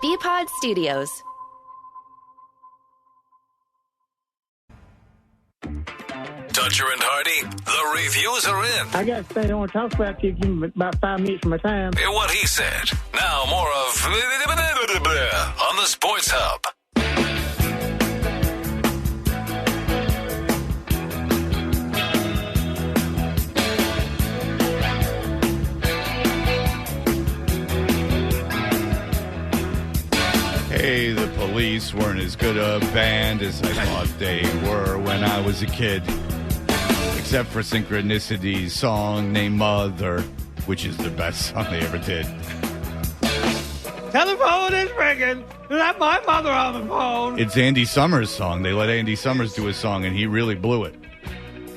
BPod Studios. Dutcher and Hardy, the reviews are in. I got to stay on and talk about you. Give me about 5 minutes of my time. Hear what he said. Now more of on the Sports Hub. Hey, the Police weren't as good a band as I thought they were when I was a kid. Except for Synchronicity's song named Mother, which is the best song they ever did. Telephone is ringing. Let my mother on the phone. It's Andy Summers' song. They let Andy Summers do a song, and he really blew it.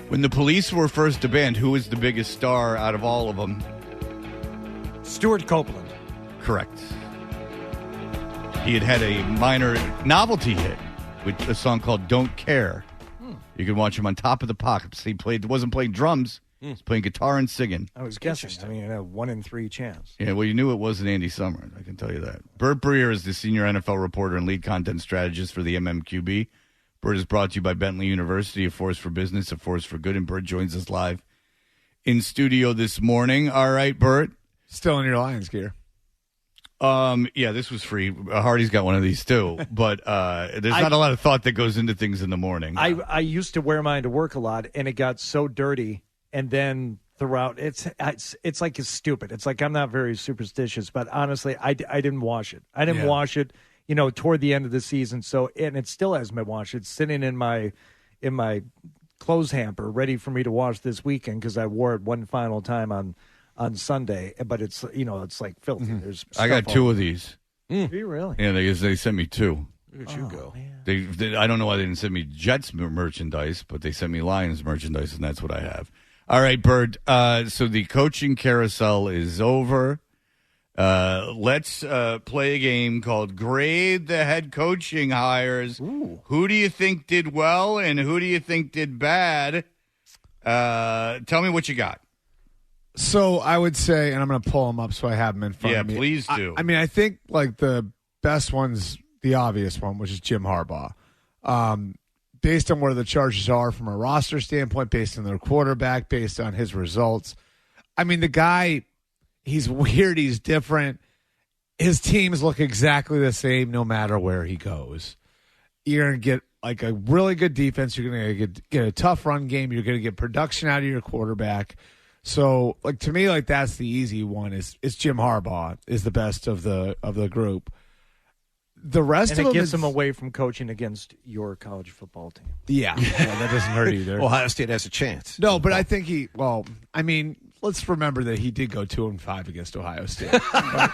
When the Police were first a band, who was the biggest star out of all of them? Stuart Copeland. Correct. He had a minor novelty hit with a song called Don't Care. You can watch him on Top of the Pops. He wasn't playing drums. He was playing guitar and singing. I was guessing. I mean, a 1 in 3 chance. Yeah, well, you knew it wasn't Andy Summers. I can tell you that. Bert Breer is the senior NFL reporter and lead content strategist for the MMQB. Bert is brought to you by Bentley University, a force for business, a force for good. And Bert joins us live in studio this morning. All right, Bert. Still in your Lions gear. Yeah, this was free. Hardy's got one of these too, but there's not a lot of thought that goes into things in the morning. I used to wear mine to work a lot, and it got so dirty, and then throughout, it's like it's stupid. It's like I'm not very superstitious, but honestly, I didn't wash it. I didn't wash it, toward the end of the season. So, and it still hasn't been washed. It's sitting in my clothes hamper, ready for me to wash this weekend because I wore it one final time on Sunday, but it's it's like filthy. Mm-hmm. There's I got 2 of these. Do you really? Yeah, they sent me 2. Look at you go. They I don't know why they didn't send me Jets merchandise, but they sent me Lions merchandise, and that's what I have. All right, Bird. So the coaching carousel is over. Let's play a game called Grade the Head Coaching Hires. Ooh. Who do you think did well, and who do you think did bad? Tell me what you got. So I would say, and I'm going to pull them up so I have them in front of me. Yeah, please do. I mean, I think like the best one's the obvious one, which is Jim Harbaugh. Based on where the Chargers are from a roster standpoint, based on their quarterback, based on his results. I mean, the guy, he's weird, he's different. His teams look exactly the same no matter where he goes. You're going to get like a really good defense. You're going to get a tough run game. You're going to get production out of your quarterback. So, like to me, like that's the easy one. Is Jim Harbaugh is the best of the group. The rest of them gets him away from coaching against your college football team. Yeah, that doesn't hurt either. Ohio State has a chance. No, but I think I mean, let's remember that he did go 2-5 against Ohio State. But,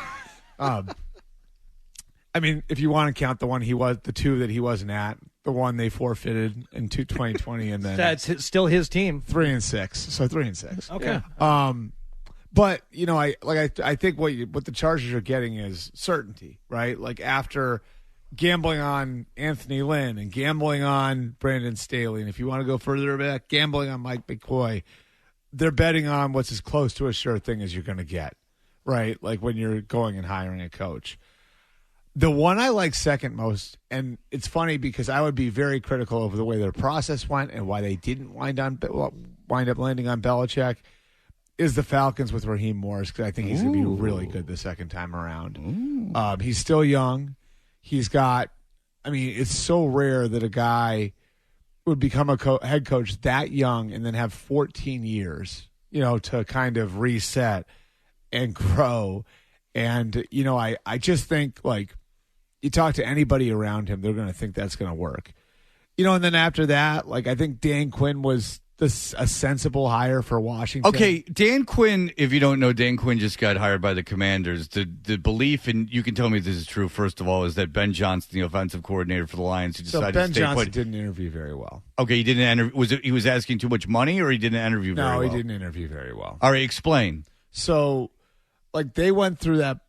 I mean, if you want to count the 2 that he wasn't at, the one they forfeited in 2020, and then that's still his team. 3-6, so 3-6. Okay. Yeah. But I think what the Chargers are getting is certainty, right? Like after gambling on Anthony Lynn and gambling on Brandon Staley, and if you want to go further back, gambling on Mike McCoy, they're betting on what's as close to a sure thing as you're going to get, right? Like when you're going and hiring a coach. The one I like second most, and it's funny because I would be very critical over the way their process went and why they didn't wind up landing on Belichick, is the Falcons with Raheem Morris, because I think he's going to be really good the second time around. He's still young. He's got, I mean, it's so rare that a guy would become a head coach that young and then have 14 years, to kind of reset and grow. And, I just think, like, you talk to anybody around him, they're going to think that's going to work. And then after that, like, I think Dan Quinn was a sensible hire for Washington. Okay, Dan Quinn, if you don't know, Dan Quinn just got hired by the Commanders. The belief, and you can tell me if this is true, first of all, is that Ben Johnson, the offensive coordinator for the Lions, who decided Ben to stay Johnson put. didn't interview very well. Okay, he didn't he was asking too much money, or he didn't interview very well? No, he didn't interview very well. All right, explain. So, like, they went through that.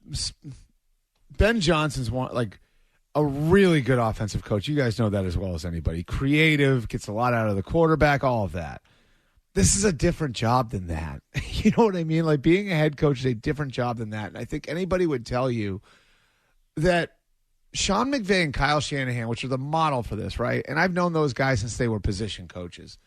Ben Johnson's a really good offensive coach. You guys know that as well as anybody. Creative, gets a lot out of the quarterback, all of that. This is a different job than that. You know what I mean? Like, being a head coach is a different job than that. And I think anybody would tell you that Sean McVay and Kyle Shanahan, which are the model for this, right? And I've known those guys since they were position coaches.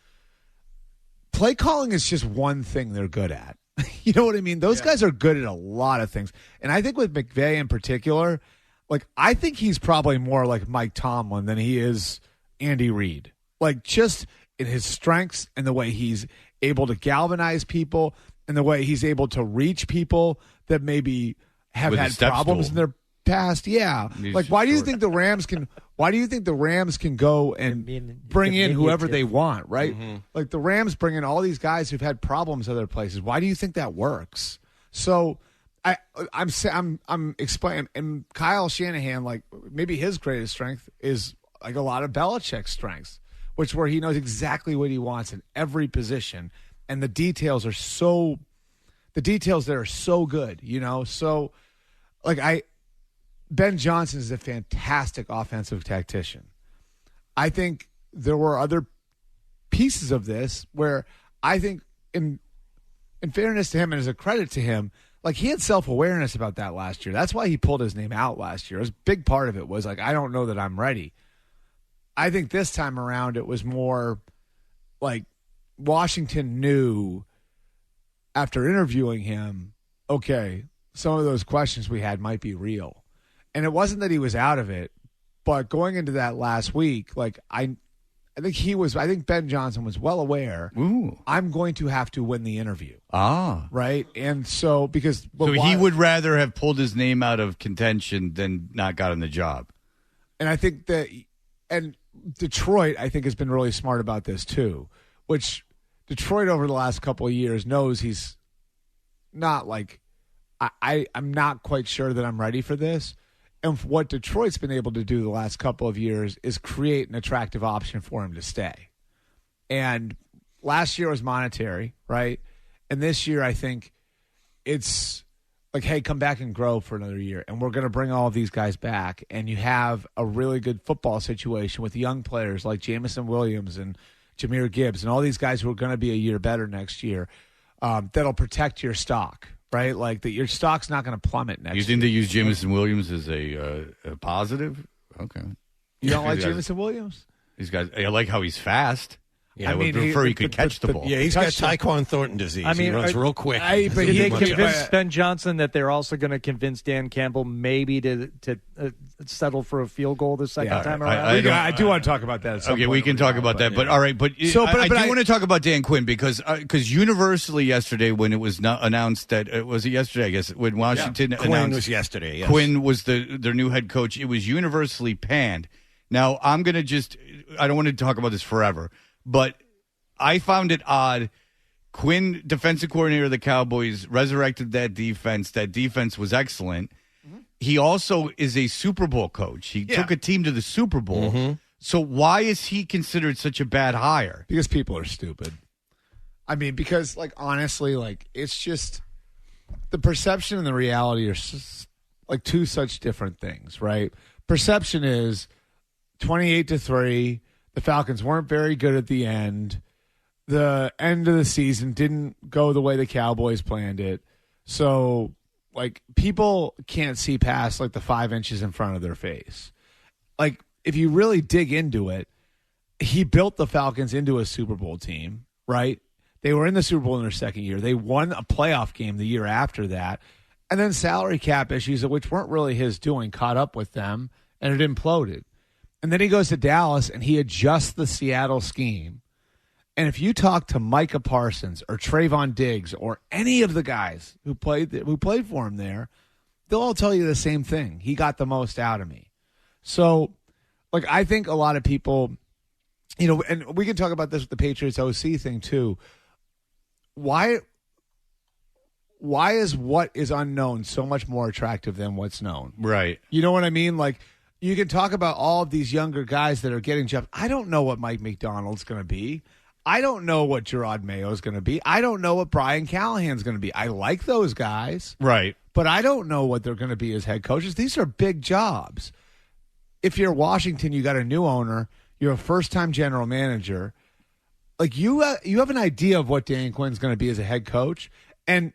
Play calling is just one thing they're good at. You know what I mean? Those guys are good at a lot of things. And I think with McVay in particular, like, I think he's probably more like Mike Tomlin than he is Andy Reid. Like, just in his strengths and the way he's able to galvanize people and the way he's able to reach people that maybe have With a had step problems stool. in their past. Yeah. He's Like, why do you short. think the Rams can go and bring in whoever they want, right? Like, the Rams bring in all these guys who've had problems other places. Why do you think that works? So I'm explaining, and Kyle Shanahan, like, maybe his greatest strength is like a lot of Belichick's strengths, which where he knows exactly what he wants in every position, and the details there are so good, you know. So, like, Ben Johnson is a fantastic offensive tactician. I think there were other pieces of this where I think, in fairness to him and as a credit to him, like, he had self-awareness about that last year. That's why he pulled his name out last year. A big part of it was, like, I don't know that I'm ready. I think this time around it was more like Washington knew after interviewing him, okay, some of those questions we had might be real. And it wasn't that he was out of it, but going into that last week, like, I think Ben Johnson was well aware. Ooh. I'm going to have to win the interview. Ah. Right? And so, because... So he would rather have pulled his name out of contention than not gotten the job. And I think that... And Detroit, I think, has been really smart about this, too. Which Detroit, over the last couple of years, knows he's not like... I'm not quite sure that I'm ready for this. And what Detroit's been able to do the last couple of years is create an attractive option for him to stay. And last year was monetary, right? And this year, I think it's like, hey, come back and grow for another year. And we're going to bring all of these guys back. And you have a really good football situation with young players like Jamison Williams and Jahmyr Gibbs and all these guys who are going to be a year better next year, that'll protect your stock. Right, like that, your stock's not going to plummet next year. You think they use Jamison Williams as a positive? Okay. You don't like Jamison Williams? These guys, I like how he's fast. Yeah, I would prefer he could catch the ball. Yeah, he's got Tyquan Thornton disease. I mean, he runs real quick. But Did he they much- convince Ben Johnson that they're also going to convince Dan Campbell maybe to settle for a field goal the second time around? I do want to talk about that. At some Okay, point we can talk about that. But all right, but I do want to talk about Dan Quinn because universally yesterday when it was not announced that was it yesterday? I guess when Washington announced Quinn was yesterday. Yes. Quinn was their new head coach. It was universally panned. Now I'm going to I don't want to talk about this forever, but I found it odd. Quinn, defensive coordinator of the Cowboys, resurrected that defense. That defense was excellent. Mm-hmm. He also is a Super Bowl coach. He took a team to the Super Bowl. Mm-hmm. So why is he considered such a bad hire? Because people are stupid. I mean, because, like, honestly, like, it's just the perception and the reality are like two such different things, right? Perception is 28-3. The Falcons weren't very good at the end. The end of the season didn't go the way the Cowboys planned it. So, like, people can't see past, like, the 5 inches in front of their face. Like, if you really dig into it, he built the Falcons into a Super Bowl team, right? They were in the Super Bowl in their second year. They won a playoff game the year after that. And then salary cap issues, which weren't really his doing, caught up with them, and it imploded. And then he goes to Dallas, and he adjusts the Seattle scheme. And if you talk to Micah Parsons or Trayvon Diggs or any of the guys who played for him there, they'll all tell you the same thing. He got the most out of me. So, like, I think a lot of people, you know, and we can talk about this with the Patriots OC thing too. Why is what is unknown so much more attractive than what's known? Right. You know what I mean? Like, you can talk about all of these younger guys that are getting jobs. I don't know what Mike McDonald's going to be. I don't know what Gerard Mayo is going to be. I don't know what Brian Callahan's going to be. I like those guys. Right. But I don't know what they're going to be as head coaches. These are big jobs. If you're Washington, you got a new owner. You're a first-time general manager. Like, you have an idea of what Dan Quinn's going to be as a head coach. And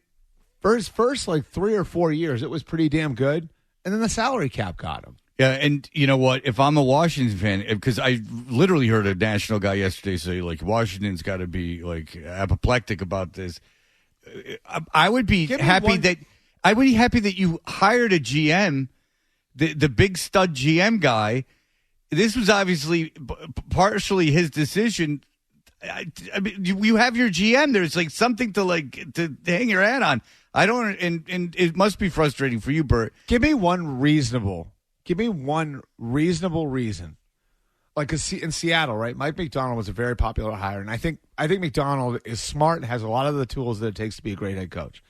for his first, like, 3 or 4 years, it was pretty damn good. And then the salary cap got him. Yeah, and you know what? If I'm a Washington fan, because I literally heard a national guy yesterday say, like, Washington's got to be, like, apoplectic about this. I would be happy that you hired a GM, the big stud GM guy. This was obviously partially his decision. I mean, you have your GM. There's like something to hang your hat on. I don't, and it must be frustrating for you, Bert. Give me one reasonable reason. Like in Seattle, right? Mike McDonald was a very popular hire, and I think McDonald is smart and has a lot of the tools that it takes to be a great head coach.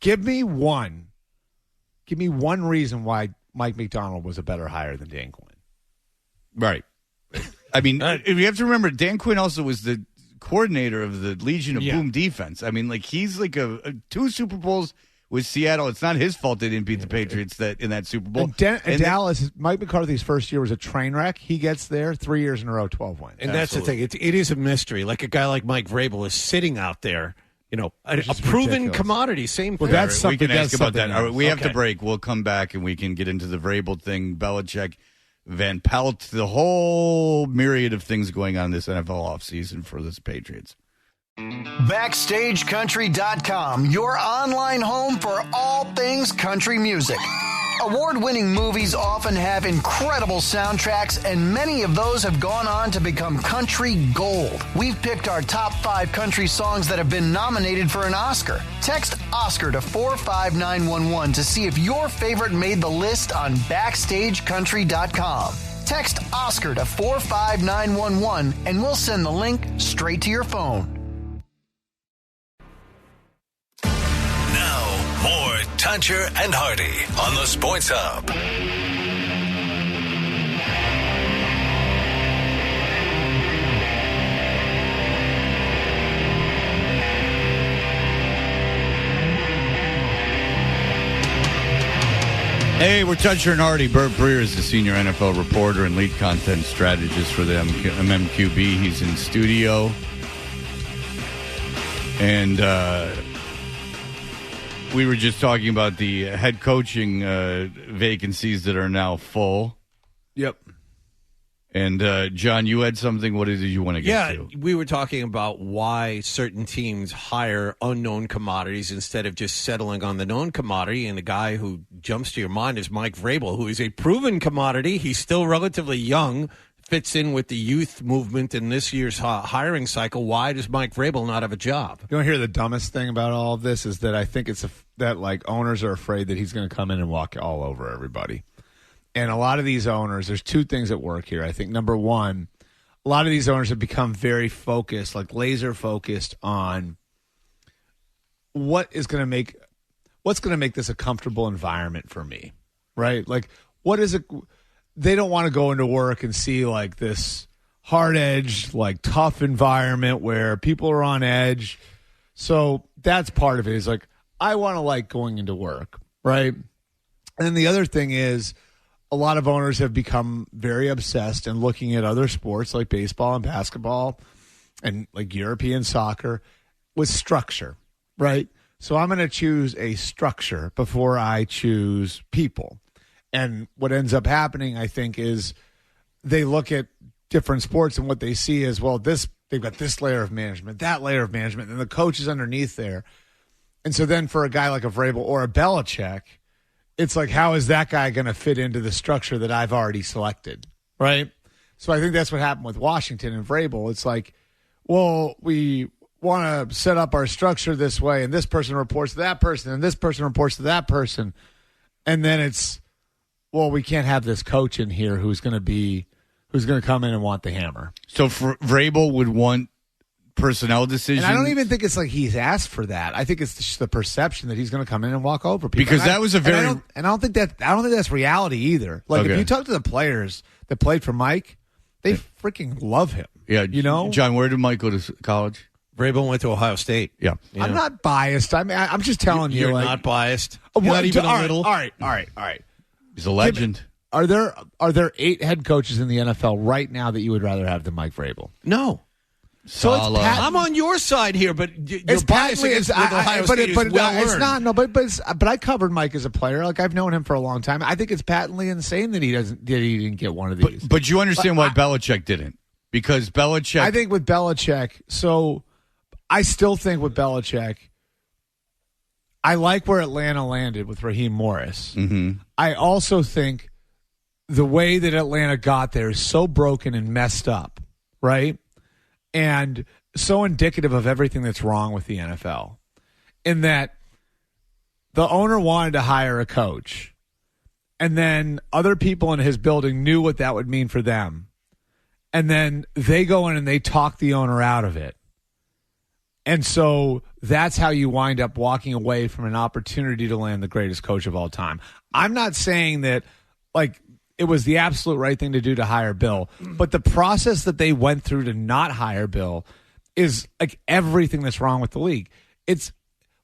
Give me one reason why Mike McDonald was a better hire than Dan Quinn. Right. I mean, you have to remember, Dan Quinn also was the coordinator of the Legion of Boom defense. I mean, like, he's like a 2 Super Bowls with Seattle. It's not his fault they didn't beat the Patriots in that Super Bowl. And Dallas, Mike McCarthy's first year was a train wreck. He gets there 3 years in a row, 12 wins. And that's the thing. It is a mystery. Like a guy like Mike Vrabel is sitting out there, a proven ridiculous. Commodity. Same thing. Well, that's we can ask about that. Else. All right, we have to break. We'll come back and we can get into the Vrabel thing, Belichick, Van Pelt, the whole myriad of things going on this NFL offseason for this Patriots. BackstageCountry.com, your online home for all things country music. Award-winning movies often have incredible soundtracks, and many of those have gone on to become country gold. We've picked our top 5 country songs that have been nominated for an Oscar. Text Oscar to 45911 to see if your favorite made the list on BackstageCountry.com. Text Oscar to 45911 and we'll send the link straight to your phone. Now, more Tuncher and Hardy on the Sports Hub. Hey, we're Tuncher and Hardy. Bert Breer is the senior NFL reporter and lead content strategist for the MMQB. He's in studio. And we were just talking about the head coaching vacancies that are now full. Yep. And, John, you had something. What did you want to get to? Yeah, we were talking about why certain teams hire unknown commodities instead of just settling on the known commodity. And the guy who jumps to your mind is Mike Vrabel, who is a proven commodity. He's still relatively young, fits in with the youth movement in this year's hiring cycle. Why does Mike Vrabel not have a job? You want to hear the dumbest thing about all of this is that I think it's that like owners are afraid that he's going to come in and walk all over everybody. And a lot of these owners, there's 2 things at work here. I think number one, a lot of these owners have become very focused, like laser focused on what's going to make this a comfortable environment for me, right? Like, what is it? They don't want to go into work and see like this hard edge, like tough environment where people are on edge. So that's part of it. Is like, I want to like going into work, right? And then the other thing is, a lot of owners have become very obsessed and looking at other sports like baseball and basketball and like European soccer with structure, right? So I'm going to choose a structure before I choose people. And what ends up happening, I think, is they look at different sports and what they see is, well, they've got this layer of management, that layer of management, and the coach is underneath there. And so then for a guy like a Vrabel or a Belichick, it's like, how is that guy going to fit into the structure that I've already selected, right? So I think that's what happened with Washington and Vrabel. It's like, well, we want to set up our structure this way, and this person reports to that person, and this person reports to that person. And then it's, well, we can't have this coach in here who's going to come in and want the hammer. So Vrabel would want personnel decisions. And I don't even think it's like he's asked for that. I think it's just the perception that he's going to come in and walk over people. Because that was a very. I don't think that's reality either. Like if you talk to the players that played for Mike, they freaking love him. Yeah, you know, John. Where did Mike go to college? Vrabel went to Ohio State. Yeah, I'm not biased. I mean, I'm just telling you. You're like, not biased. You're not even a little. All right. He's a legend. Are there 8 head coaches in the NFL right now that you would rather have than Mike Vrabel? No. So it's I'm on your side here, but your it's bias patently against Ohio State is well it's earned. not. No, but I covered Mike as a player. Like I've known him for a long time. I think it's patently insane that he didn't get one of these. But you understand why Belichick didn't, because Belichick. I think with Belichick. So I still think with Belichick, I like where Atlanta landed with Raheem Morris. Mm-hmm. I also think the way that Atlanta got there is so broken and messed up, right? And so indicative of everything that's wrong with the NFL, in that the owner wanted to hire a coach, and then other people in his building knew what that would mean for them, and then they go in and they talk the owner out of it. And so that's how you wind up walking away from an opportunity to land the greatest coach of all time. I'm not saying that, like, it was the absolute right thing to do to hire Bill, but the process that they went through to not hire Bill is like everything that's wrong with the league.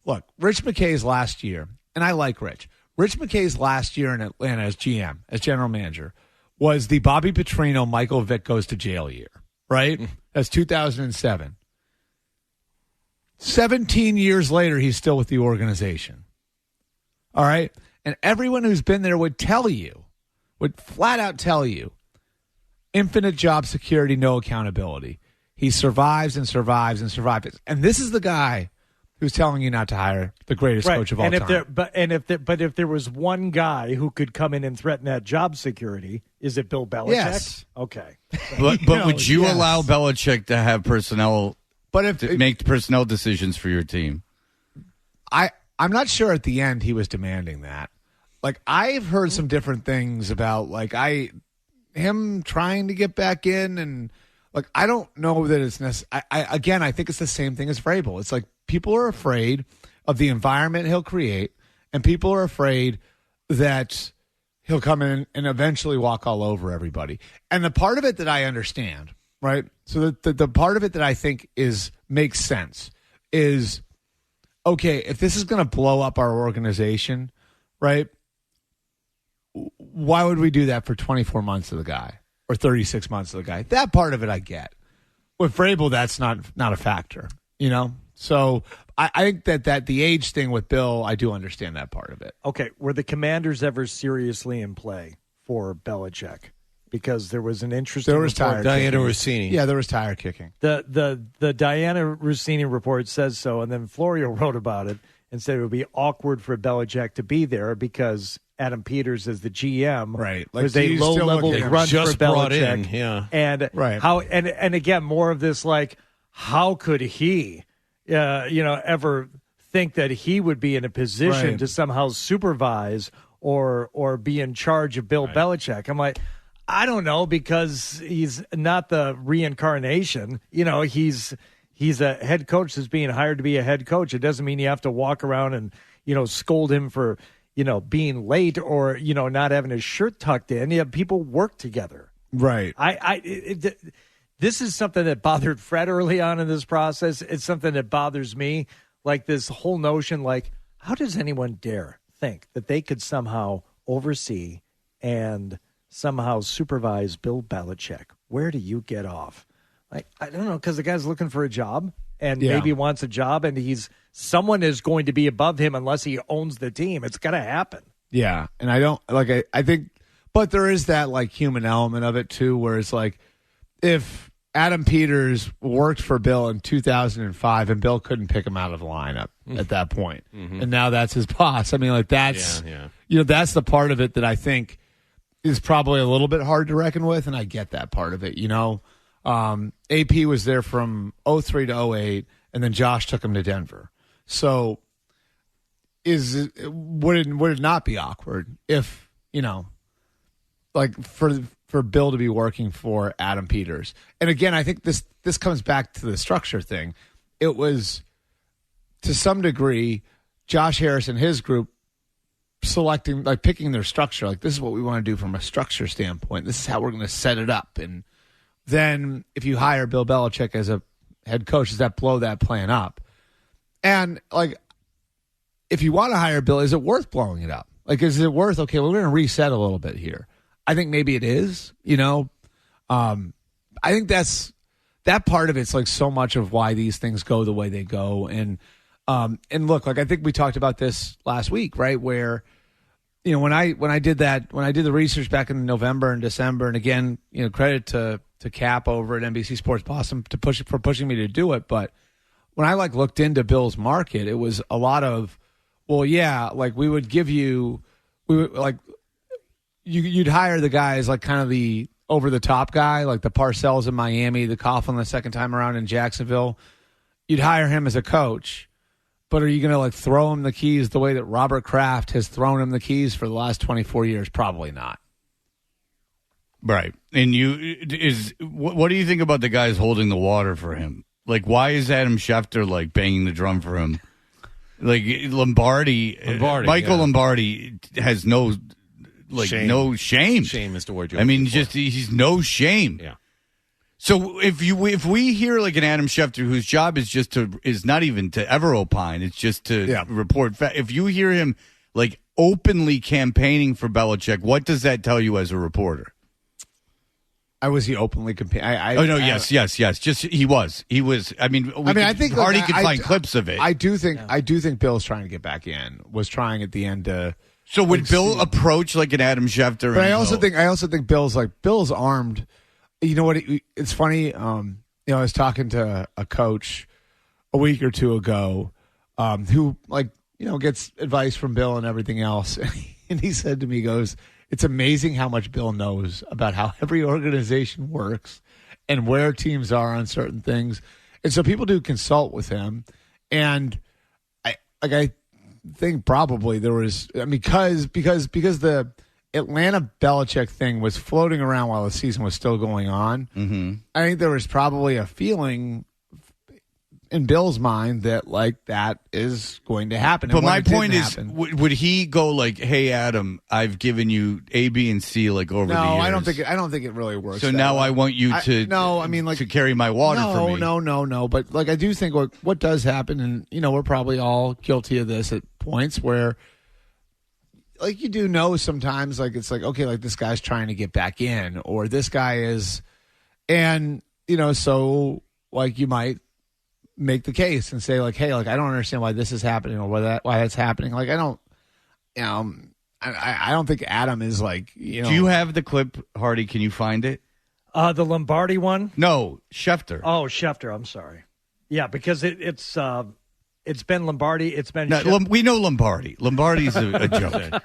Look, Rich McKay's last year, and I like Rich. Rich McKay's last year in Atlanta as GM, as general manager, was the Bobby Petrino, Michael Vick goes to jail year, right? That's 2007. 17 years later, he's still with the organization. All right? And everyone who's been there would flat out tell you, infinite job security, no accountability. He survives and survives and survives. And this is the guy who's telling you not to hire the greatest coach of all time. But if there was one guy who could come in and threaten that job security, is it Bill Belichick? Yes. Okay. But would you allow Belichick to have personnel, make personnel decisions for your team? I'm not sure at the end he was demanding that. Like, I've heard some different things about, like, him trying to get back in, and, like, I don't know that it's necessary. I think it's the same thing as Vrabel. It's like people are afraid of the environment he'll create, and people are afraid that he'll come in and eventually walk all over everybody. And the part of it that I understand, right? So the part of it that I think makes sense is, okay, if this is going to blow up our organization, right? Why would we do that for 24 months of the guy or 36 months of the guy? That part of it I get. With Vrabel, that's not a factor, you know? So I think that the age thing with Bill, I do understand that part of it. Okay, were the Commanders ever seriously in play for Belichick? Because there was an interesting report. Diana Rossini. Yeah, there was tire kicking. The Diana Rossini report says so, and then Florio wrote about it and said it would be awkward for Belichick to be there because Adam Peters is the GM, right? Like, was a low-level grunt just for brought Belichick, in, yeah. And right. how and again more of this, like, how could he, ever think that he would be in a position to somehow supervise or be in charge of Bill Belichick? I'm like, I don't know, because he's not the reincarnation. He's a head coach that's being hired to be a head coach. It doesn't mean you have to walk around and scold him for being late or not having his shirt tucked in. Yeah, people work together. Right. This is something that bothered Fred early on in this process. It's something that bothers me. Like this whole notion, like, how does anyone dare think that they could somehow oversee and somehow supervise Bill Belichick? Where do you get off? Like, I don't know, because the guy's looking for a job and maybe wants a job, and someone is going to be above him unless he owns the team. It's got to happen. Yeah, and I think, but there is that, like, human element of it too, where it's like, if Adam Peters worked for Bill in 2005 and Bill couldn't pick him out of the lineup at that point, and now that's his boss. I mean, like, that's that's the part of it that I think is probably a little bit hard to reckon with, and I get that part of it. AP was there from 03 to 08, and then Josh took him to Denver. So would it not be awkward if, like, for Bill to be working for Adam Peters? And again, I think this comes back to the structure thing. It was, to some degree, Josh Harris and his group selecting, like, picking their structure. Like, this is what we want to do from a structure standpoint. This is how we're going to set it up. And then if you hire Bill Belichick as a head coach, does that blow that plan up? And, like, if you want to hire Bill, is it worth blowing it up? Like, is it worth, okay, we're going to reset a little bit here. I think maybe it is, I think that's that part of it's like so much of why these things go the way they go. And look, like I think we talked about this last week, right? Where, you know, when I did the research back in November and December, and again, you know, credit to Cap over at NBC Sports Boston for pushing me to do it. But when I like looked into Bill's market, it was a lot of, well, yeah, like you'd hire the guys like kind of the over the top guy, like the Parcells in Miami, the Coughlin the second time around in Jacksonville. You'd hire him as a coach, but are you going to like throw him the keys the way that Robert Kraft has thrown him the keys for the last 24 years? Probably not. Right. And what do you think about the guys holding the water for him? Like, why is Adam Schefter like banging the drum for him? Like Lombardi Michael Lombardi has no shame. Shame is the word. I mean, he's no shame. Yeah. So if we hear like an Adam Schefter whose job is not even to ever opine, it's just to report. If you hear him like openly campaigning for Belichick, what does that tell you as a reporter? Was he openly campaigning? Yes. Just he was. I mean, I think Hardy could find clips of it. I do think Bill's trying to get back in. Was trying at the end to. So would Bill approach like an Adam Schefter? But I also think Bill's armed. You know what? It's funny. You know, I was talking to a coach a week or two ago, who gets advice from Bill and everything else, and he said to me, he goes, "It's amazing how much Bill knows about how every organization works and where teams are on certain things." And so people do consult with him, and I think probably there was, because the Atlanta Belichick thing was floating around while the season was still going on. Mm-hmm. I think there was probably a feeling in Bill's mind that like that is going to happen. But my point is, would he go like, "Hey Adam, I've given you A, B, and C like over the years"? No, I don't think it really works. So now I want you to to carry my water for me. No. But like I do think what does happen, and you know we're probably all guilty of this at points where. Like you do know sometimes, like it's like, okay, like this guy's trying to get back in, or this guy is, and you know, so like you might make the case and say like, hey, like I don't understand why this is happening or why that's happening. Like I don't, you know, I don't think Adam is like, you know. Do you have the clip, Hardy? Can you find it? The Lombardi one? No, Schefter. Oh, Schefter. I'm sorry. Yeah, because it's been Lombardi. It's been. We know Lombardi. Lombardi's a joke.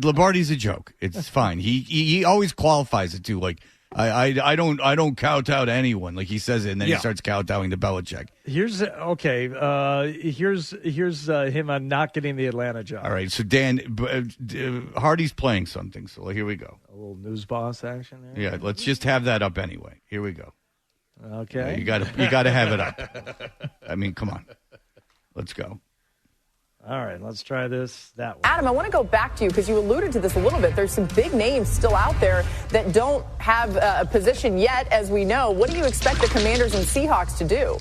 Lombardi's a joke. It's fine. He always qualifies it too. Like I don't kowtow to anyone. Like he says it, and then he starts kowtowing to Belichick. Here's him on not getting the Atlanta job. All right. So Dan, Hardy's playing something. So here we go. A little news boss action there. Yeah. Let's just have that up anyway. Here we go. Okay. You got to have it up. I mean, come on. Let's go. All right, let's try that one. Adam, I want to go back to you because you alluded to this a little bit. There's some big names still out there that don't have a position yet, as we know. What do you expect the Commanders and Seahawks to do?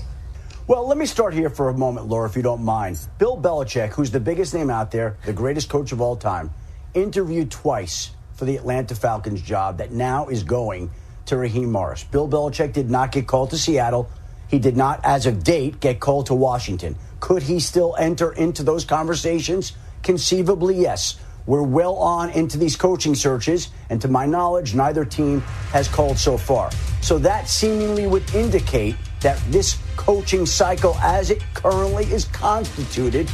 Well, let me start here for a moment, Laura, if you don't mind. Bill Belichick, who's the biggest name out there, the greatest coach of all time, interviewed twice for the Atlanta Falcons job that now is going to Raheem Morris. Bill Belichick did not get called to Seattle. He did not, as of date, get called to Washington. Could he still enter into those conversations? Conceivably, yes. We're well on into these coaching searches, and to my knowledge, neither team has called so far. So that seemingly would indicate that this coaching cycle, as it currently is constituted,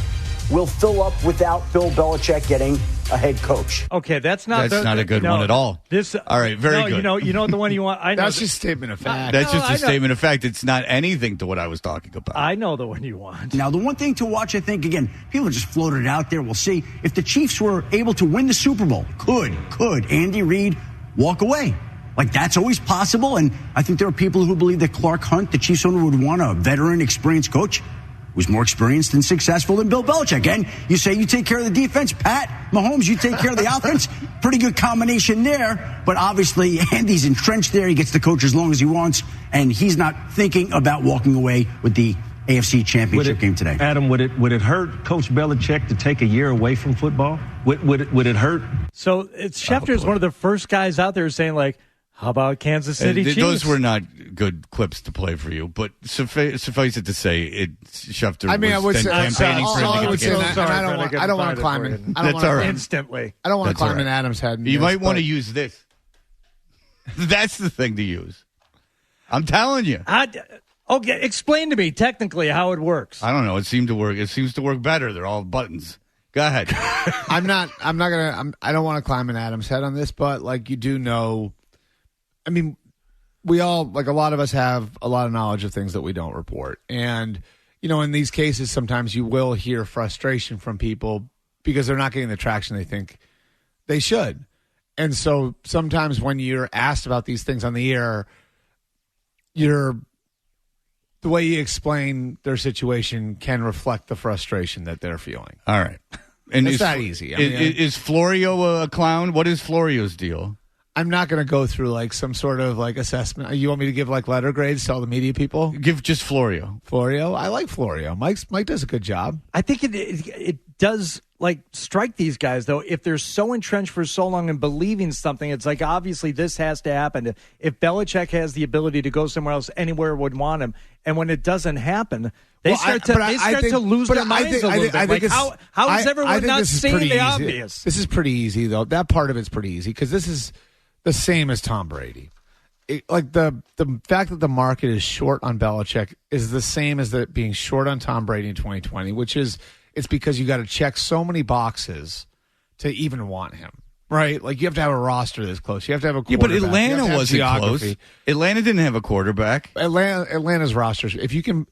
will fill up without Bill Belichick getting a head coach. Okay, that's not a good one at all. All right, very good. You know the one you want. I know that's just a statement of fact. That's just a statement of fact. It's not anything to what I was talking about. I know the one you want. Now, the one thing to watch, I think, again, people just floated it out there. We'll see if the Chiefs were able to win the Super Bowl. Could Andy Reid walk away? Like, that's always possible. And I think there are people who believe that Clark Hunt, the Chiefs owner, would want a veteran, experienced coach who's more experienced and successful than Bill Belichick. And you say you take care of the defense, Pat Mahomes, you take care of the offense. Pretty good combination there. But obviously, Andy's entrenched there. He gets the coach as long as he wants, and he's not thinking about walking away with the AFC Championship game today. Adam, would it hurt Coach Belichick to take a year away from football? Would it hurt? So Schefter is one of the first guys out there saying, like, How about Kansas City Chiefs? Those were not good clips to play for you, but suffice it to say, Schefter was campaigning for him. I don't want to climb in. That's all right. Instantly. I don't want to climb in Adam's head. You might want to use this. That's the thing to use. I'm telling you. Okay, explain to me technically how it works. I don't know. It seemed to work. It seems to work better. They're all buttons. Go ahead. I don't want to climb in Adam's head on this, but like you do know. I mean, we all, like a lot of us have a lot of knowledge of things that we don't report. And, you know, in these cases, sometimes you will hear frustration from people because they're not getting the traction they think they should. And so sometimes when you're asked about these things on the air, the way you explain their situation can reflect the frustration that they're feeling. All right. And it's that easy. Is Florio a clown? What is Florio's deal? I'm not going to go through like some sort of like assessment. You want me to give like letter grades to all the media people? Give just Florio. Florio? I like Florio. Mike does a good job. I think it does like strike these guys though. If they're so entrenched for so long and believing something, it's like obviously this has to happen. If Belichick has the ability to go somewhere else, anywhere would want him, and when it doesn't happen, they start to lose their minds a little bit. How is everyone not seeing the obvious? This is pretty easy though. That part of it's pretty easy because this is the same as Tom Brady. Like the fact that the market is short on Belichick is the same as that being short on Tom Brady in 2020, which is it's because you got to check so many boxes to even want him, right? Like you have to have a roster this close. You have to have a quarterback. Yeah, but Atlanta wasn't close. Atlanta didn't have a quarterback. Atlanta's rosters. If you can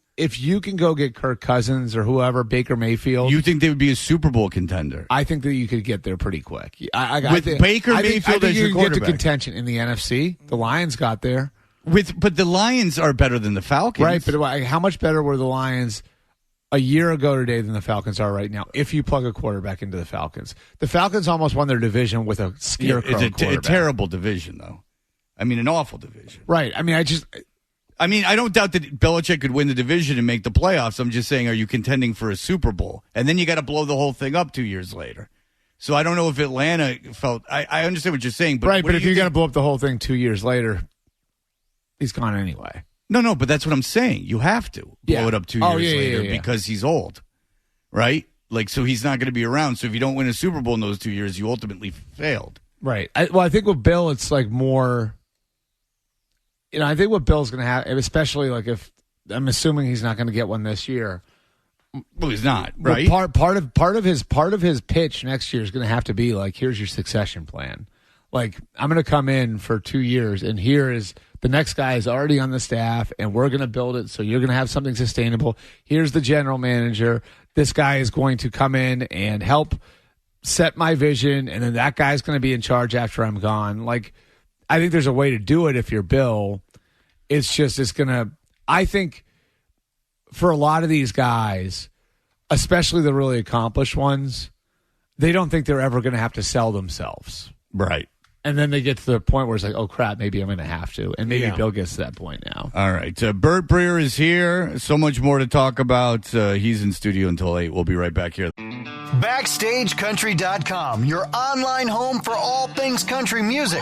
go get Kirk Cousins or whoever, Baker Mayfield. You think they would be a Super Bowl contender? I think that you could get there pretty quick. Baker Mayfield as your quarterback. You can get to contention in the NFC. The Lions got there. But the Lions are better than the Falcons. Right, but how much better were the Lions a year ago today than the Falcons are right now if you plug a quarterback into the Falcons? The Falcons almost won their division with a scarecrow quarterback. It's a terrible division, though. I mean, an awful division. Right. I mean, I don't doubt that Belichick could win the division and make the playoffs. I'm just saying, are you contending for a Super Bowl? And then you got to blow the whole thing up 2 years later. So I don't know if Atlanta felt. I understand what you're saying, but right. But if you're going to blow up the whole thing 2 years later, he's gone anyway. No, but that's what I'm saying. You have to blow it up 2 years later because he's old, right? Like, so he's not going to be around. So if you don't win a Super Bowl in those 2 years, you ultimately failed. Right. I think with Bill, it's like more. You know, I think what Bill's going to have, especially like if I'm assuming he's not going to get one this year. Well, he's not, right? Part of his pitch next year is going to have to be like, here's your succession plan. Like, I'm going to come in for 2 years, and here is the next guy is already on the staff, and we're going to build it, so you're going to have something sustainable. Here's the general manager. This guy is going to come in and help set my vision, and then that guy's going to be in charge after I'm gone. Like, I think there's a way to do it if you're Bill. It's going to, I think, for a lot of these guys, especially the really accomplished ones, they don't think they're ever going to have to sell themselves. Right. And then they get to the point where it's like, oh, crap, maybe I'm going to have to. And maybe Bill gets to that point now. All right. Bert Breer is here. So much more to talk about. He's in studio until 8. We'll be right back here. BackstageCountry.com, your online home for all things country music.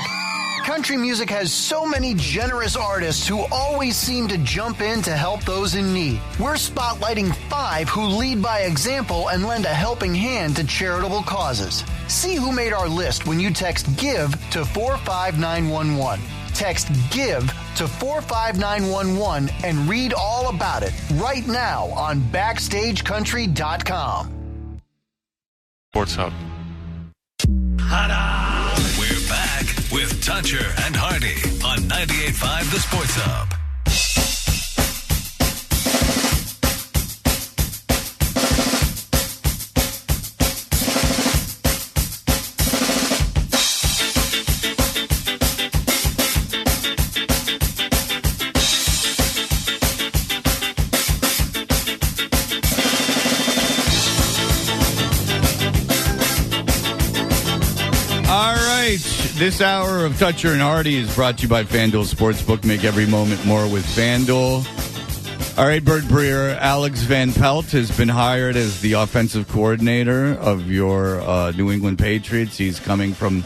Country music has so many generous artists who always seem to jump in to help those in need. We're spotlighting 5 who lead by example and lend a helping hand to charitable causes. See who made our list when you text GIVE to 45911. Text GIVE to 45911 and read all about it right now on BackstageCountry.com. Sports Hub. We're back with Toucher and Hardy on 98.5 The Sports Hub. This hour of Toucher and Hardy is brought to you by FanDuel Sportsbook. Make every moment more with FanDuel. All right, Bert Breer, Alex Van Pelt has been hired as the offensive coordinator of your New England Patriots. He's coming from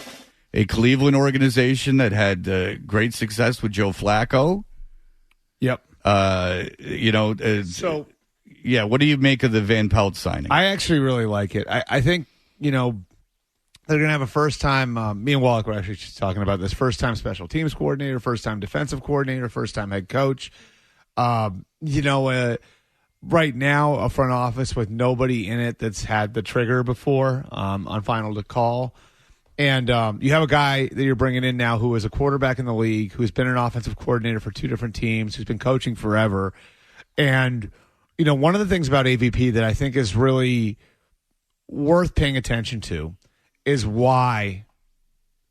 a Cleveland organization that had great success with Joe Flacco. Yep. So, yeah, what do you make of the Van Pelt signing? I actually really like it. I think, they're going to have a first-time, me and Wallach were actually just talking about this, first-time special teams coordinator, first-time defensive coordinator, first-time head coach. Right now, a front office with nobody in it that's had the trigger before on final to call. And you have a guy that you're bringing in now who is a quarterback in the league, who's been an offensive coordinator for 2 different teams, who's been coaching forever. And, one of the things about AVP that I think is really worth paying attention to is why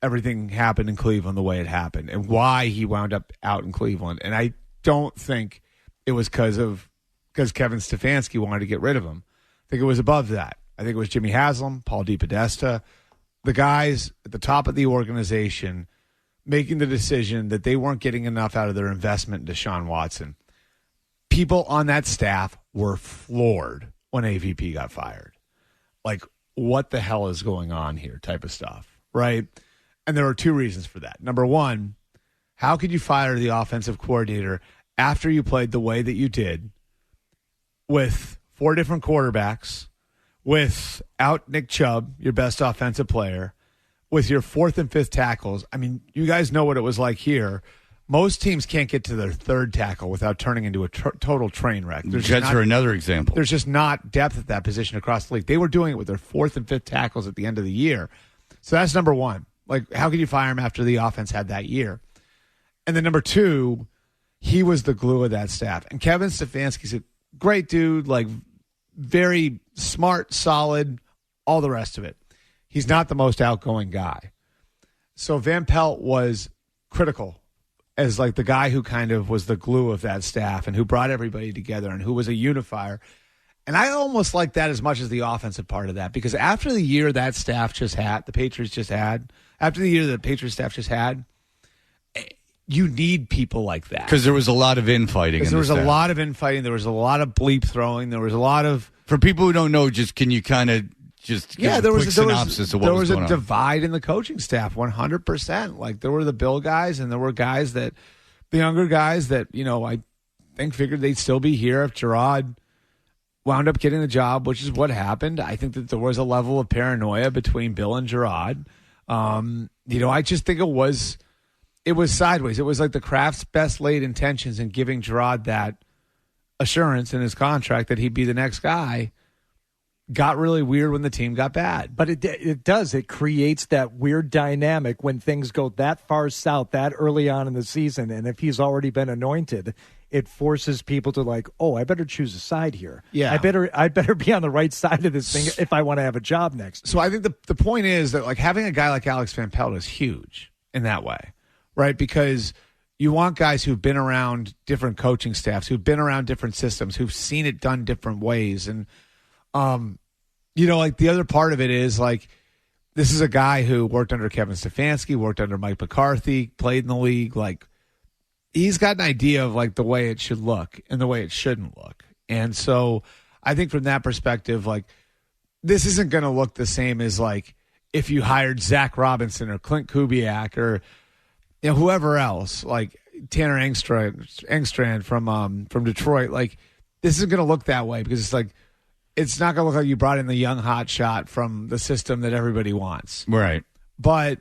everything happened in Cleveland the way it happened and why he wound up out in Cleveland. And I don't think it was because Kevin Stefanski wanted to get rid of him. I think it was above that. I think it was Jimmy Haslam, Paul DePodesta, the guys at the top of the organization making the decision that they weren't getting enough out of their investment in Deshaun Watson. People on that staff were floored when AVP got fired. Like, what the hell is going on here type of stuff, right? And there are 2 reasons for that. Number one, how could you fire the offensive coordinator after you played the way that you did with 4 different quarterbacks, without Nick Chubb, your best offensive player, with your 4th and 5th tackles? I mean, you guys know what it was like here. Most teams can't get to their 3rd tackle without turning into a total train wreck. Jets are another example. There's just not depth at that position across the league. They were doing it with their 4th and 5th tackles at the end of the year. So that's number one. Like, how could you fire him after the offense had that year? And then number 2, he was the glue of that staff. And Kevin Stefanski's a great dude, like very smart, solid, all the rest of it. He's not the most outgoing guy. So Van Pelt was critical as like the guy who kind of was the glue of that staff and who brought everybody together and who was a unifier. And I almost like that as much as the offensive part of that, because after the year that staff just had, the Patriots just had, after the year the Patriots staff just had, you need people like that. Because there was a lot of infighting. There was a lot of infighting. There was a lot of bleep throwing. There was a lot of... For people who don't know, just can you kind of just give a quick synopsis of what was going on? There was a divide in the coaching staff, 100%. Like, there were the Bill guys, and there were guys that, the younger guys that, I think figured they'd still be here if Gerard wound up getting the job, which is what happened. I think that there was a level of paranoia between Bill and Gerard. I just think it was sideways. It was like the Kraft's best laid intentions in giving Gerard that assurance in his contract that he'd be the next guy got really weird when the team got bad. But it does. It creates that weird dynamic when things go that far south that early on in the season. And if he's already been anointed, it forces people to like, I better choose a side here. Yeah. I better be on the right side of this thing if I want to have a job next. So I think the point is that like having a guy like Alex Van Pelt is huge in that way, right? Because you want guys who've been around different coaching staffs, who've been around different systems, who've seen it done different ways. And, like the other part of it is like, this is a guy who worked under Kevin Stefanski, worked under Mike McCarthy, played in the league. Like, he's got an idea of like the way it should look and the way it shouldn't look. And so I think from that perspective, like, this isn't going to look the same as like if you hired Zach Robinson or Clint Kubiak or whoever else, like Tanner Engstrand from Detroit. Like, this isn't going to look that way because it's like, it's not going to look like you brought in the young hot shot from the system that everybody wants. Right. But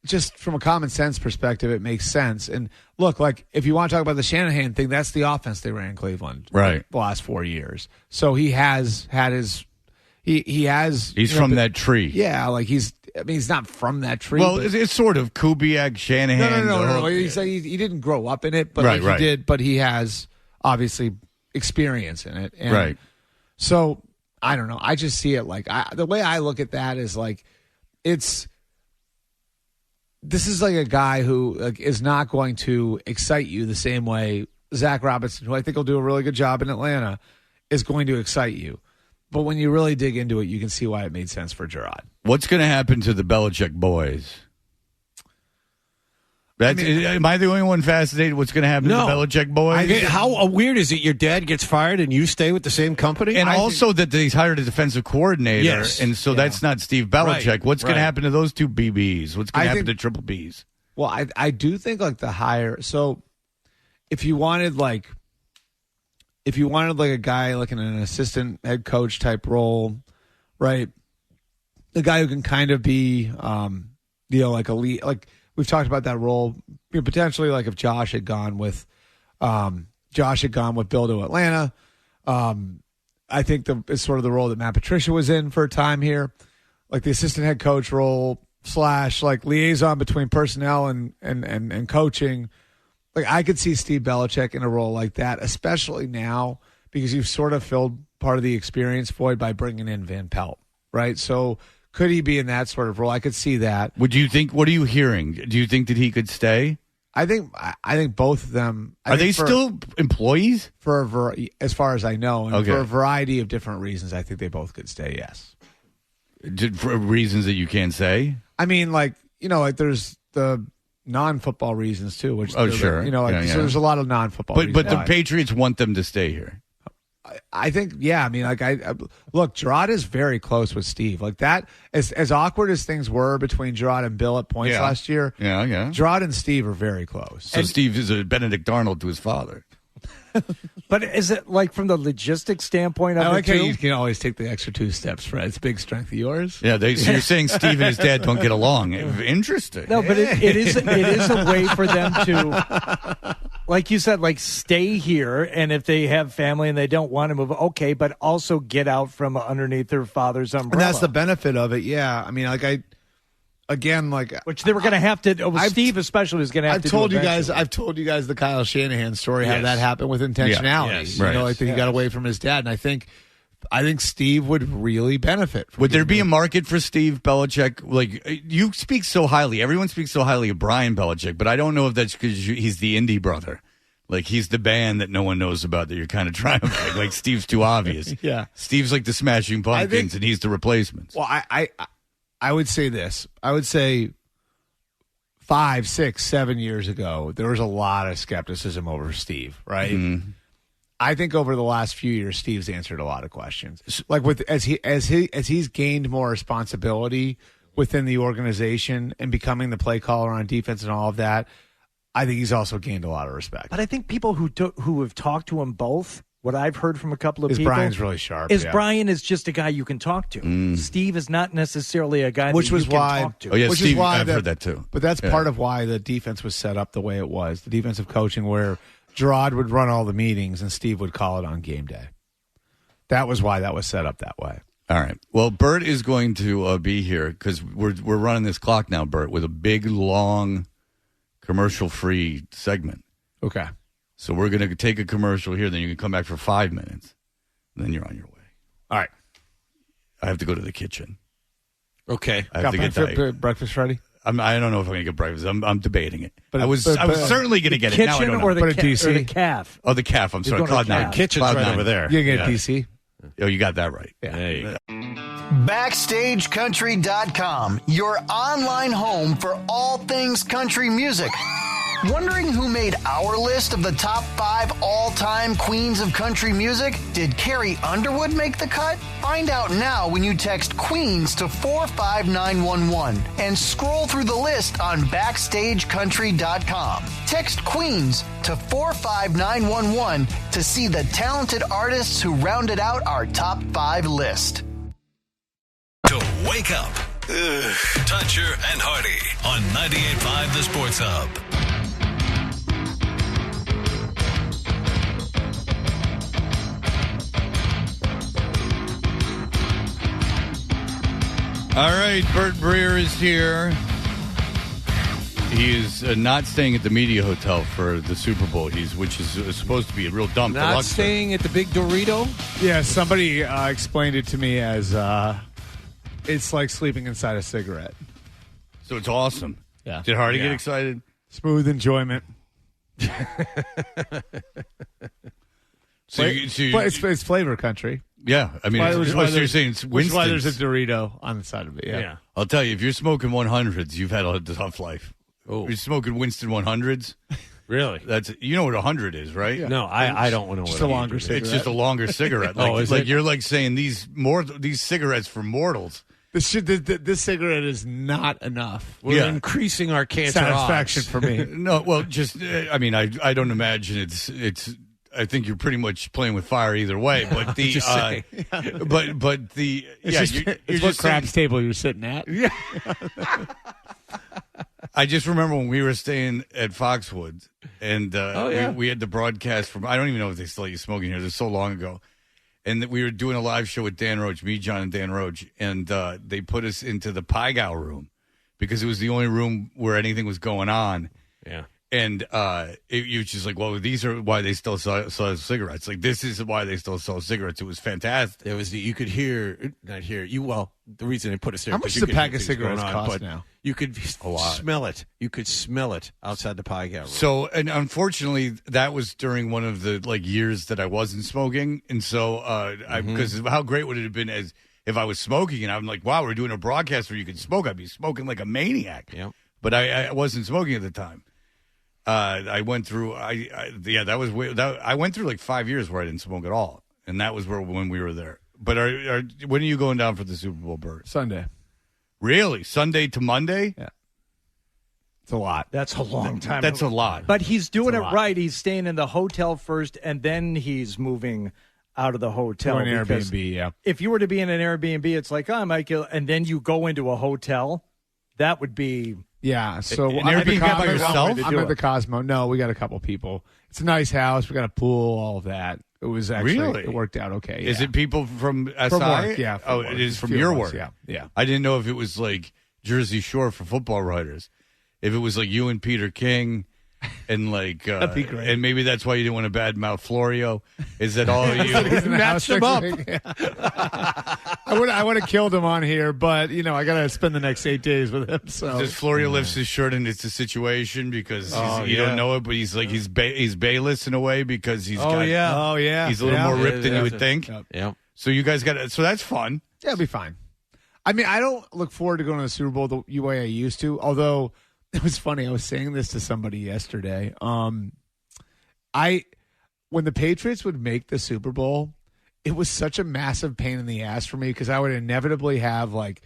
just from a common sense perspective, it makes sense. And look, like, if you want to talk about the Shanahan thing, that's the offense they ran in Cleveland the last 4 years. So he has had his he's from that tree. Yeah, like he's not from that tree. Well, it's sort of Kubiak, Shanahan. No. He didn't grow up in it, but he did. But he has obviously experience in it. And right. So I don't know. I just see it like the way I look at that is like this is like a guy who like is not going to excite you the same way Zach Robinson, who I think will do a really good job in Atlanta, is going to excite you. But when you really dig into it, you can see why it made sense for Gerard. What's going to happen to the Belichick boys? Am I the only one fascinated what's going to happen to the Belichick boys? How weird is it your dad gets fired and you stay with the same company? And also that he's hired a defensive coordinator, Yes. and so that's not Steve Belichick. Right, What's going to right. happen to those two BBs? What's going to happen to Triple Bs? Well, I do think like the hire. So if you wanted like a guy like in an assistant head coach type role, right? The guy who can kind of be, like a lead, like we've talked about that role, potentially like if Josh had gone with Bill to Atlanta. I think it's sort of the role that Matt Patricia was in for a time here, like the assistant head coach role / like liaison between personnel and coaching. Like I could see Steve Belichick in a role like that, especially now because you've sort of filled part of the experience void by bringing in Van Pelt, right? So could he be in that sort of role? I could see that. What are you hearing? Do you think that he could stay? I think both of them are they still employees as far as I know, and okay. for a variety of different reasons. I think they both could stay. Yes, for reasons that you can't say. I mean, like there's the non-football reasons too, which sure, so there's a lot of non-football. But the Patriots want them to stay here. I think, yeah. I mean, like look, Gerard is very close with Steve. Like that, as awkward as things were between Gerard and Bill at points last year. Yeah. Gerard and Steve are very close. So Steve is a Benedict Arnold to his father. But is it like from the logistics standpoint? I like how you can always take the extra 2 steps, Fred. It's a big strength of yours. Yeah, so you're saying Steve and his dad don't get along. Interesting. No, but it is a way for them to, like you said, like stay here, and if they have family and they don't want to move, okay, but also get out from underneath their father's umbrella. And that's the benefit of it. Yeah, I mean, which they were going to have to. Steve especially was going to have to. I've told you guys the Kyle Shanahan story, how that happened with intentionality. Yes. Right. Like that he got away from his dad, and I think Steve would really benefit. Would there be a market for Steve Belichick? Like you speak so highly, everyone speaks so highly of Brian Belichick, but I don't know if that's because he's the indie brother. Like he's the band that no one knows about that you're kind of triumphing. Like Steve's too obvious. Yeah, Steve's like the Smashing Pumpkins, and he's the replacements. Well, I would say this. I would say 5, 6, 7 years ago, there was a lot of skepticism over Steve, right? Mm-hmm. I think over the last few years, Steve's answered a lot of questions. Like as he's gained more responsibility within the organization and becoming the play caller on defense and all of that, I think he's also gained a lot of respect. But I think people who have talked to him both, what I've heard from a couple of people, Brian's really sharp. Brian is just a guy you can talk to. Steve is not necessarily a guy which that was you can why, talk to. Oh yeah, which Steve, is why I've heard that too. But that's part of why the defense was set up the way it was. The defensive coaching, where Gerard would run all the meetings and Steve would call it on game day. That was why that was set up that way. All right. Well, Bert is going to be here because we're running this clock now, Bert, with a big, long, commercial-free segment. Okay. So we're going to take a commercial here, then you can come back for 5 minutes, and then you're on your way. All right. I have to go to the kitchen. Okay. I have to get breakfast ready? I don't know if I'm going to get breakfast. I'm debating it. But I was certainly going to get it. Now I don't know. Or the calf. Oh, the calf. I'm sorry. Cloud The kitchen's right over there. You can get DC. Oh, you got that right. Yeah. There you go. BackstageCountry.com, your online home for all things country music. Wondering who made our list of the top 5 all-time queens of country music? Did Carrie Underwood make the cut? Find out now when you text Queens to 45911 and scroll through the list on BackstageCountry.com. Text Queens to 45911 to see the talented artists who rounded out our top 5 list. To wake up. Toucher and Hardy on 98.5 The Sports Hub. All right, Bert Breer is here. He is not staying at the Media Hotel for the Super Bowl, which is supposed to be a real dump. Not staying at the Big Dorito? Yeah, somebody explained it to me as it's like sleeping inside a cigarette. So it's awesome. Yeah. Did Hardy get excited? Smooth enjoyment. But it's flavor country. Yeah, I mean, you're saying it's which is why there's a Winston's. Dorito on the side of it. Yeah. I'll tell you, if you're smoking 100s, you've had a tough life. Oh, You're smoking Winston 100s. really? That's you know what 100 is, right? No, I don't know what Just a longer cigarette. It's just a longer cigarette. Like, is like it? you're like saying these cigarettes for mortals. This cigarette is not enough. We're Yeah. increasing our cancer Satisfaction odds. for me. No, well, just I mean, I don't imagine it's. I think you're pretty much playing with fire either way. But the Just saying. but the It's you're what just saying- craps table you're sitting at. Yeah. I just remember when we were staying at Foxwoods, and we had the broadcast from. I don't even know if they still let you smoke in here. This is so long ago, and we were doing a live show with Dan Roach, me, John, and Dan Roach, and they put us into the Pygow room because it was the only room where anything was going on. Yeah. And you just like, well, these are why they still sell cigarettes. Like, this is why they still sell cigarettes. It was fantastic. There was you could not hear you. Well, the reason they put us there. How much 'cause does you a could pack hear of things going cigarettes on, cost but now? You could smell it. You could smell it outside the pie room. So, and unfortunately, that was during one of the years that I wasn't smoking, and so because how great would it have been as if I was smoking, and I'm like, wow, we're doing a broadcast where you can smoke. I'd be smoking like a maniac. Yep. But I wasn't smoking at the time. I went through. I went through like 5 years where I didn't smoke at all, and that was when we were there. But when are you going down for the Super Bowl, Bert? Sunday. Really, Sunday to Monday? Yeah. It's a lot. That's a long time. That's a lot. But he's doing it lot. right. He's staying in the hotel first, and then he's moving out of the hotel. Or an because Airbnb, yeah. If you were to be in an Airbnb, it's like, oh, Michael, and then you go into a hotel, that would be... Yeah, so An I'm at the Airbnb by Cosmo. yourself? I'm at the Cosmo. No, we got a couple people. It's a nice house. We got a pool, all of that. It was actually Really? it worked out okay. Is yeah. it people from SI? From work, yeah, from Oh, work. it is from Few your of work. us, yeah, yeah. I didn't know if it was like Jersey Shore for football writers. If it was like you and Peter King, and like, That'd be great. and maybe that's why you didn't want to badmouth Florio. Is that all He's you in the matched house him up? next week. I would have killed him on here, but I got to spend the next 8 days with him. So Does Florio lifts his shirt and it's a situation because you don't know it, but he's like he's Bayless in a way because he's oh yeah, he's a little more ripped than you would think. Yeah. So you guys got so that's fun. Yeah, it'll be fine. I mean, I don't look forward to going to the Super Bowl the way I used to. Although it was funny, I was saying this to somebody yesterday. When the Patriots would make the Super Bowl, it was such a massive pain in the ass for me because I would inevitably have like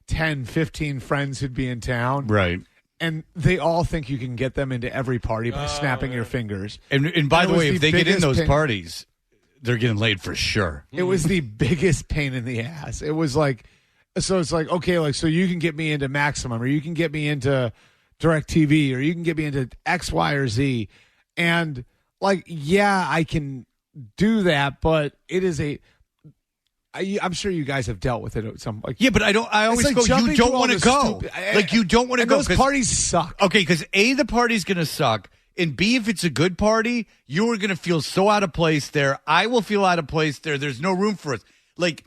10, 15 friends who'd be in town. Right. And they all think you can get them into every party by snapping your fingers. And by And the it was way, the if they get in biggest those pain- parties, they're getting laid for sure. It was the biggest pain in the ass. It was like, so it's like, okay, like, so you can get me into Maximum or you can get me into DirecTV or you can get me into X, Y, or Z. And like, yeah, I can do that, but it is I'm sure you guys have dealt with it at some. Like, Yeah, but I always like go. jumping You don't through all want to the go. stupid- Like you don't want to and go. those 'cause- parties suck. Okay, because A, the party's going to suck, and B, if it's a good party, you are going to feel so out of place there. I will feel out of place there. There's no room for us. Like,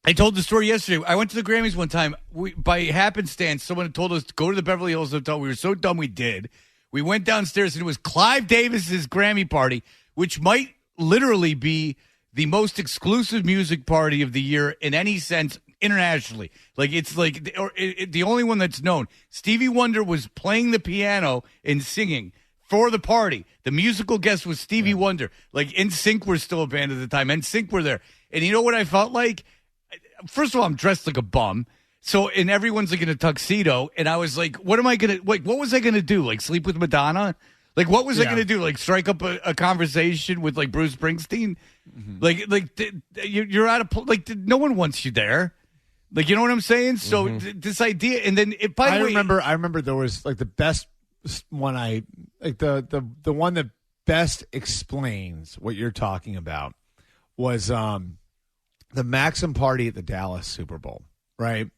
I told the story yesterday. I went to the Grammys one time. By happenstance, someone told us to go to the Beverly Hills Hotel. We were so dumb we did. We went downstairs, and it was Clive Davis's Grammy party, which might literally be the most exclusive music party of the year in any sense internationally. Like it's like the only one that's known. Stevie Wonder was playing the piano and singing for the party. The musical guest was Stevie Wonder. Like NSYNC were still a band at the time. NSYNC were there. And you know what I felt like? First of all, I'm dressed like a bum. So, and everyone's like in a tuxedo. And I was like, what am I going to, like, what was I going to do? Like sleep with Madonna? Like, what was I going to do? Like, strike up a conversation with, like, Bruce Springsteen? You're out of, like, no one wants you there. Like, you know what I'm saying? So, this idea, and then, by the way. I remember there was, like, the best one the one that best explains what you're talking about was the Maxim party at the Dallas Super Bowl, right?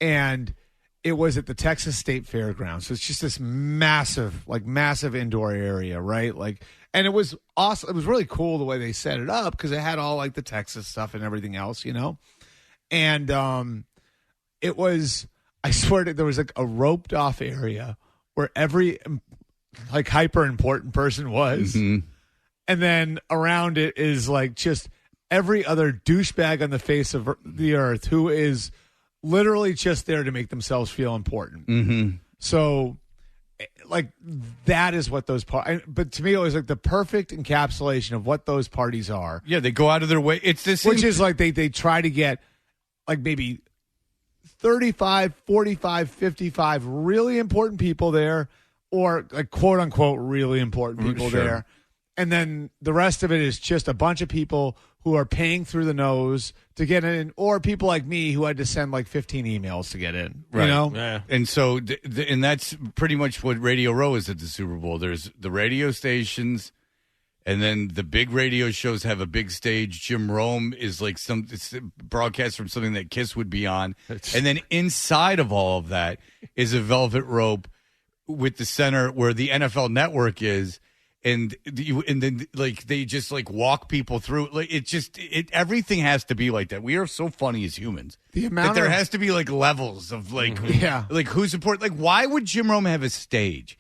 And it was at the Texas State Fairgrounds. So it's just this massive indoor area, right? Like, and it was awesome. It was really cool the way they set it up because it had all like the Texas stuff and everything else, And it was, I swear to, there was like a roped off area where every like hyper important person was. Mm-hmm. And then around it is like just every other douchebag on the face of the earth who is literally just there to make themselves feel important. Mm-hmm. So like that is what those but to me it was like the perfect encapsulation of what those parties are. Yeah, they go out of their way. It's this, which is like they try to get like maybe 35, 45, 55 really important people there, or like quote unquote really important people there. And then the rest of it is just a bunch of people who are paying through the nose to get in, or people like me who had to send like 15 emails to get in. Right. You know? Yeah. And so, and that's pretty much what Radio Row is at the Super Bowl. There's the radio stations, and then the big radio shows have a big stage. Jim Rome is like it's a broadcast from something that Kiss would be on. And then inside of all of that is a velvet rope with the center where the NFL Network is. And then like they just like walk people through. Like everything has to be like that. We are so funny as humans. The amount that there has to be like levels of like like who's important. Like why would Jim Rome have a stage?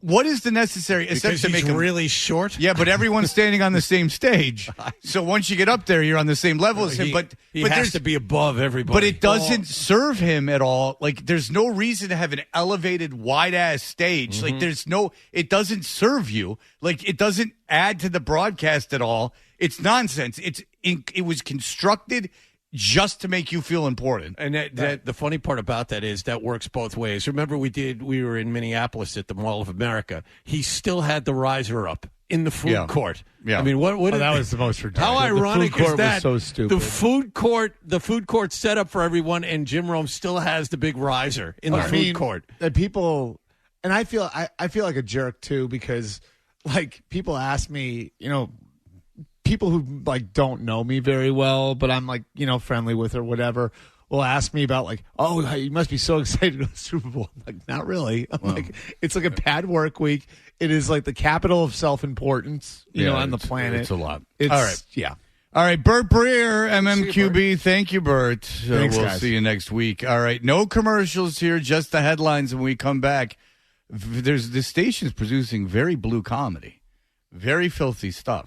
What is the necessary? Because to he's make really short. Yeah, but everyone's standing on the same stage. So once you get up there, you're on the same level as him. But he has to be above everybody. But it doesn't serve him at all. Like there's no reason to have an elevated, wide ass stage. Like it doesn't serve you. Like it doesn't add to the broadcast at all. It's nonsense. It was constructed just to make you feel important. And the funny part about that is that works both ways. Remember, we were in Minneapolis at the Mall of America. He still had the riser up in the food court. Yeah. I mean, that was the most ridiculous. How ironic the food court is that? Was so stupid. The food court set up for everyone, and Jim Rome still has the big riser in the food court. That people, and I feel like a jerk too, because like people ask me, people who like don't know me very well, but I'm like, friendly with or whatever, will ask me about like, oh, you must be so excited to go to the Super Bowl. I'm like, not really. I'm like, it's like a bad work week. It is like the capital of self-importance, on the planet. It's a lot. All right. Yeah. All right. Bert Breer, MMQB. Thank you, Bert. Thanks, we'll guys. see you next week. All right. No commercials here, just the headlines. When we come back, the station's producing very blue comedy, very filthy stuff.